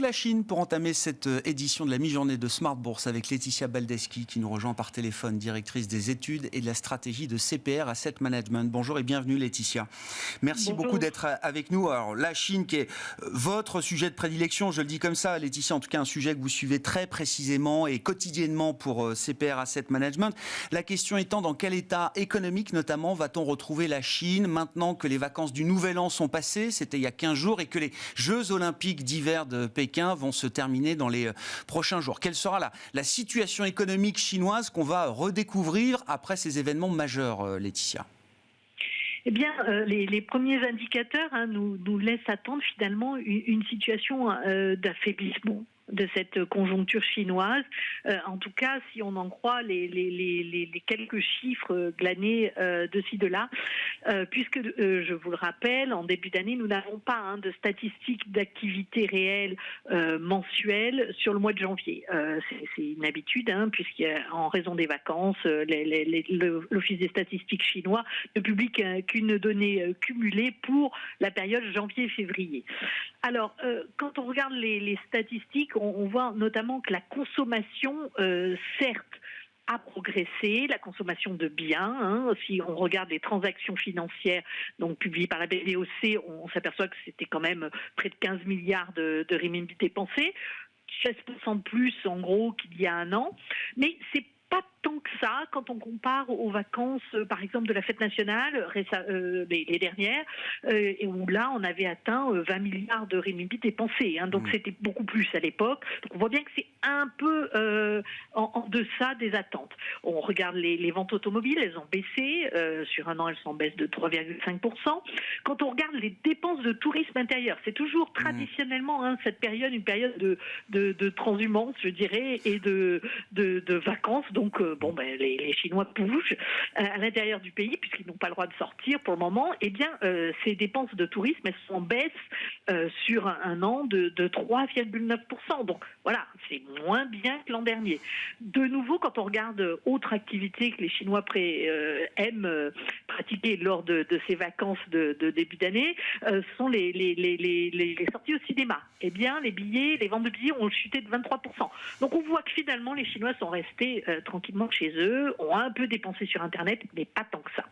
la Chine pour entamer cette édition de la mi-journée de Smart Bourse avec Laetitia Baldeschi qui nous rejoint par téléphone, directrice des études et de la stratégie de CPR Asset Management. Bonjour et bienvenue Laetitia. Merci beaucoup d'être avec nous. Alors la Chine qui est votre sujet de prédilection, je le dis comme ça Laetitia, en tout cas un sujet que vous suivez très précisément et quotidiennement pour CPR Asset Management. La question étant dans quel état économique notamment va-t-on retrouver la Chine maintenant que les vacances du Nouvel An sont passées, c'était il y a 15 jours, et que les Jeux Olympiques d'hiver de Pékin vont se terminer dans les prochains jours. Quelle sera la situation économique chinoise qu'on va redécouvrir après ces événements majeurs, Laetitia ? Eh bien, les premiers indicateurs nous laissent attendre finalement une situation d'affaiblissement de cette conjoncture chinoise. En tout cas, si on en croit les quelques chiffres glanés de ci, de là, puisque, je vous le rappelle, en début d'année, nous n'avons pas de statistiques d'activité réelle mensuelles sur le mois de janvier. C'est une habitude, puisqu'en raison des vacances, l'Office des statistiques chinois ne publie qu'une donnée cumulée pour la période janvier-février. Alors, quand on regarde les statistiques, on voit notamment que la consommation, certes, a progressé, la consommation de biens. Si on regarde les transactions financières donc publiées par la BDOC, on s'aperçoit que c'était quand même près de 15 milliards de renminbi dépensés, 16% de plus en gros qu'il y a un an. Mais c'est pas tant que ça quand on compare aux vacances, par exemple, de la fête nationale, les dernières, et où là, on avait atteint 20 milliards de renminbi dépensés. Donc, c'était beaucoup plus à l'époque. Donc, on voit bien que c'est un peu en deçà des attentes. On regarde les ventes automobiles, elles ont baissé. Sur un an, elles sont en baisse de 3,5%. Quand on regarde les dépenses de tourisme intérieur, c'est toujours traditionnellement cette période, une période de transhumance, je dirais, et de vacances. Donc, les Chinois bougent à l'intérieur du pays, puisqu'ils n'ont pas le droit de sortir pour le moment. Eh bien, ces dépenses de tourisme, elles sont en baisse sur un an de 3,9%. Donc, voilà, c'est moins bien que l'an dernier. De nouveau, quand on regarde autre activité que les Chinois aiment pratiquer lors de ces vacances de début d'année, sont les sorties au cinéma. Eh bien, les ventes de billets ont chuté de 23%. Donc, on voit que finalement, les Chinois sont restés tranquillement chez eux, ont un peu dépensé sur Internet, mais pas tant que ça.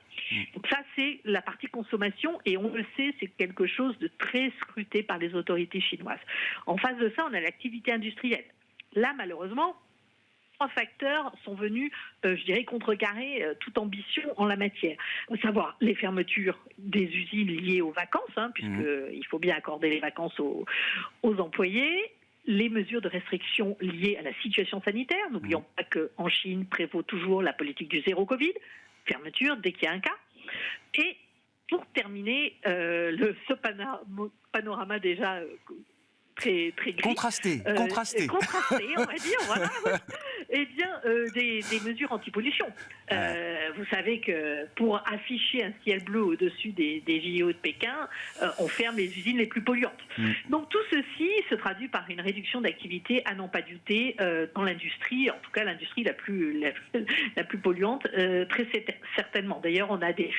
Donc ça, c'est la partie consommation, et on le sait, c'est quelque chose de très scruté par les autorités chinoises. En face de ça, on a l'activité industrielle. Là, malheureusement, 3 facteurs sont venus, je dirais, contrecarrer toute ambition en la matière. À savoir les fermetures des usines liées aux vacances, puisqu'il faut bien accorder les vacances aux employés, les mesures de restriction liées à la situation sanitaire. N'oublions pas qu'en Chine prévaut toujours la politique du zéro Covid, fermeture dès qu'il y a un cas. Et pour terminer, ce panorama déjà très gris. Contrasté, on va dire, voilà. Eh bien, des mesures anti-pollution. Vous savez que pour afficher un ciel bleu au-dessus des JO de Pékin, on ferme les usines les plus polluantes. Donc tout ceci se traduit par une réduction d'activité à n'en pas douter dans l'industrie, en tout cas l'industrie la plus polluante, très certainement. D'ailleurs, on a des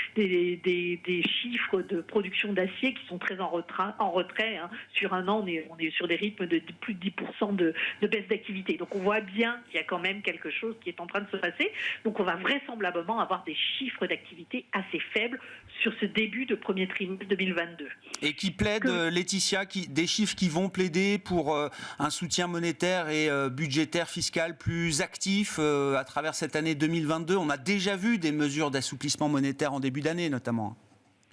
chiffres de production d'acier qui sont très en retrait. Sur un an, on est sur des rythmes de plus de 10% de baisse d'activité. Donc on voit bien qu'il y a quand même quelque chose qui est en train de se passer. Donc on va vraisemblablement avoir des chiffres d'activité assez faibles sur ce début de premier trimestre 2022. Et qui plaident, Laetitia, des chiffres qui vont plaider pour un soutien monétaire et budgétaire fiscal plus actif à travers cette année 2022. On a déjà vu des mesures d'assouplissement monétaire en début d'année notamment.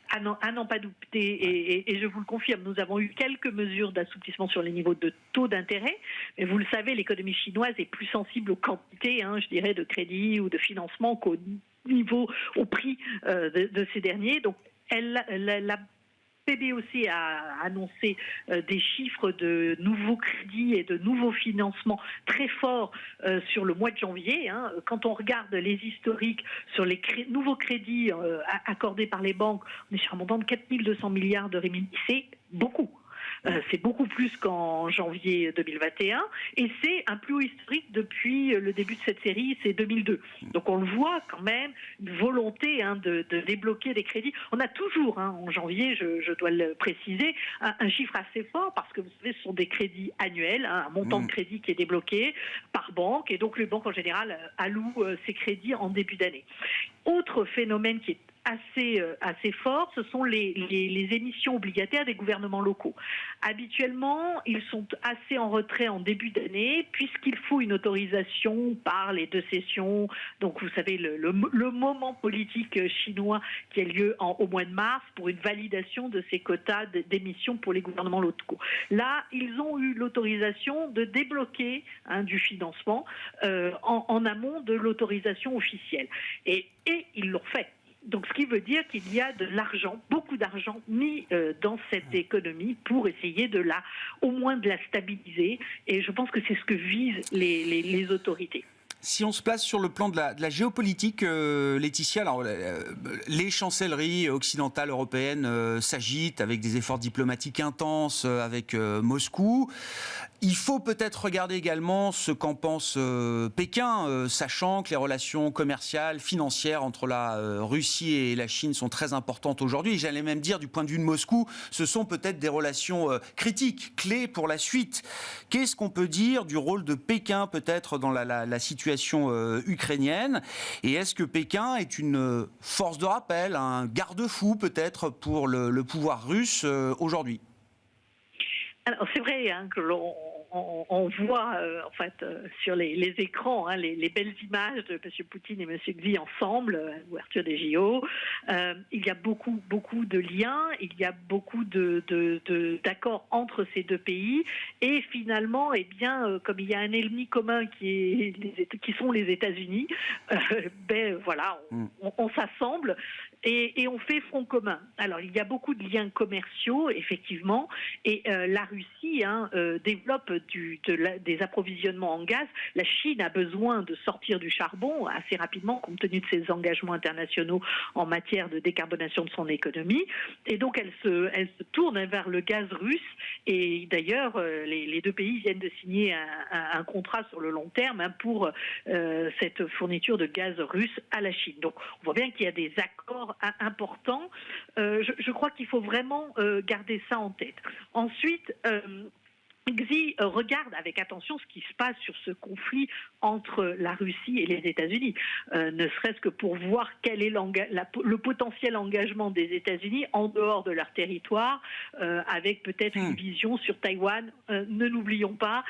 À n'en pas douter, et je vous le confirme, nous avons eu quelques mesures d'assouplissement sur les niveaux de taux d'intérêt, mais vous le savez, l'économie chinoise est plus sensible aux quantités, je dirais, de crédit ou de financement qu'au prix de ces derniers. Donc, la PBOC a annoncé des chiffres de nouveaux crédits et de nouveaux financements très forts sur le mois de janvier. Quand on regarde les historiques sur les nouveaux crédits accordés par les banques, on est sur un montant de 4 200 milliards de renminbi. C'est beaucoup. C'est beaucoup plus qu'en janvier 2021 et c'est un plus haut historique depuis le début de cette série, c'est 2002. Donc on le voit quand même, une volonté de débloquer des crédits. On a toujours, en janvier, je dois le préciser, un chiffre assez fort parce que vous savez, ce sont des crédits annuels, un montant de crédit qui est débloqué par banque et donc les banques en général allouent ces crédits en début d'année. Autre phénomène qui est assez fort, ce sont les émissions obligataires des gouvernements locaux. Habituellement, ils sont assez en retrait en début d'année puisqu'il faut une autorisation par les 2 sessions. Donc vous savez, le moment politique chinois qui a lieu au mois de mars pour une validation de ces quotas d'émissions pour les gouvernements locaux. Là, ils ont eu l'autorisation de débloquer du financement en amont de l'autorisation officielle. Et ils l'ont fait. Donc, ce qui veut dire qu'il y a de l'argent, beaucoup d'argent mis dans cette économie pour essayer au moins de la stabiliser. Et je pense que c'est ce que visent les autorités. Si on se place sur le plan de la géopolitique, Laetitia, alors, les chancelleries occidentales européennes s'agitent avec des efforts diplomatiques intenses avec Moscou. Il faut peut-être regarder également ce qu'en pense Pékin, sachant que les relations commerciales, financières entre la Russie et la Chine sont très importantes aujourd'hui. J'allais même dire, du point de vue de Moscou, ce sont peut-être des relations critiques, clés pour la suite. Qu'est-ce qu'on peut dire du rôle de Pékin peut-être dans la situation ukrainienne? Et est-ce que Pékin est une force de rappel, un garde-fou peut-être pour le pouvoir russe aujourd'hui? Alors c'est vrai que on voit en fait sur les écrans les belles images de M. Poutine et M. Xi ensemble, l'ouverture des JO. Il y a beaucoup de liens, il y a beaucoup d'accords entre ces 2 pays et finalement, comme il y a un ennemi commun qui sont les États-Unis, on s'assemble. Et on fait front commun. Alors, il y a beaucoup de liens commerciaux, effectivement, et la Russie développe des approvisionnements en gaz. La Chine a besoin de sortir du charbon assez rapidement, compte tenu de ses engagements internationaux en matière de décarbonation de son économie. Et donc, elle se tourne vers le gaz russe. Et d'ailleurs, les 2 pays viennent de signer un contrat sur le long terme pour cette fourniture de gaz russe à la Chine. Donc, on voit bien qu'il y a des accords importants. Je crois qu'il faut vraiment garder ça en tête. Ensuite, Xi regarde avec attention ce qui se passe sur ce conflit entre la Russie et les États-Unis, ne serait-ce que pour voir quel est le potentiel engagement des États-Unis en dehors de leur territoire, avec peut-être une vision sur Taïwan. Ne l'oublions pas,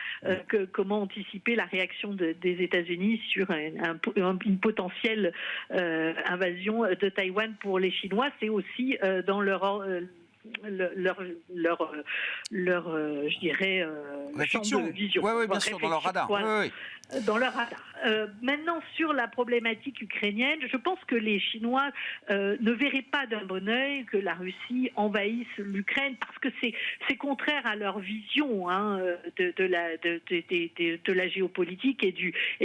comment anticiper la réaction des États-Unis sur une potentielle invasion de Taïwan pour les Chinois. C'est aussi dans leur je dirais, réflexion. champ de vision. Oui, bien sûr, dans leur radar. Voilà. Dans leur radar. Maintenant, sur la problématique ukrainienne, je pense que les Chinois ne verraient pas d'un bon œil que la Russie envahisse l'Ukraine parce que c'est contraire à leur vision de la géopolitique et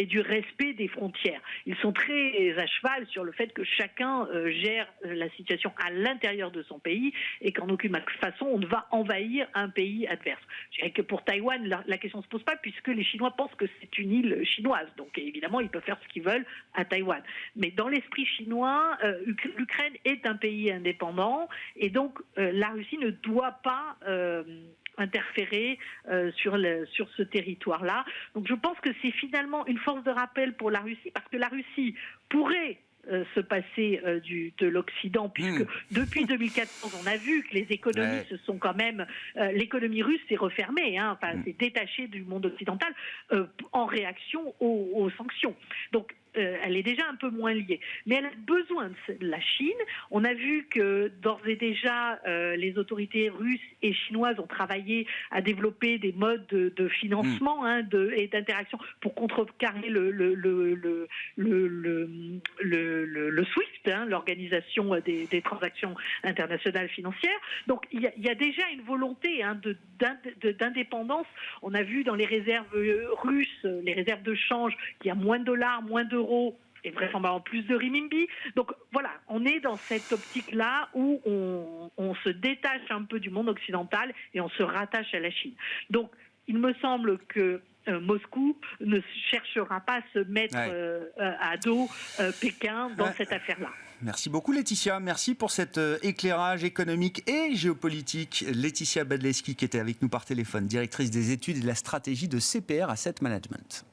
du respect des frontières. Ils sont très à cheval sur le fait que chacun gère la situation à l'intérieur de son pays et qu'en aucune façon on ne va envahir un pays adverse. Je dirais que pour Taïwan, la question ne se pose pas puisque les Chinois pensent que c'est une île chinoise. Donc évidemment, ils peuvent faire ce qu'ils veulent à Taïwan. Mais dans l'esprit chinois, l'Ukraine est un pays indépendant et donc la Russie ne doit pas interférer sur ce territoire-là. Donc je pense que c'est finalement une force de rappel pour la Russie parce que la Russie pourrait se passer de l'Occident, puisque depuis 2014, on a vu que les économies se sont quand même... l'économie russe s'est refermée, s'est détachée du monde occidental en réaction aux sanctions. Donc, elle est déjà un peu moins liée. Mais elle a besoin de la Chine. On a vu que d'ores et déjà, les autorités russes et chinoises ont travaillé à développer des modes de financement et d'interaction pour contrecarrer le SWIFT, l'organisation des transactions internationales financières. Donc il y a déjà une volonté d'indépendance. On a vu dans les réserves russes, les réserves de change, qu'il y a moins de dollars, moins d'euros et vraisemblablement plus de renminbi. Donc voilà, on est dans cette optique-là où on se détache un peu du monde occidental et on se rattache à la Chine. Donc il me semble que Moscou ne cherchera pas à se mettre à dos Pékin dans cette affaire-là. Merci beaucoup Laetitia, merci pour cet éclairage économique et géopolitique. Laetitia Badleski qui était avec nous par téléphone, directrice des études et de la stratégie de CPR Asset Management.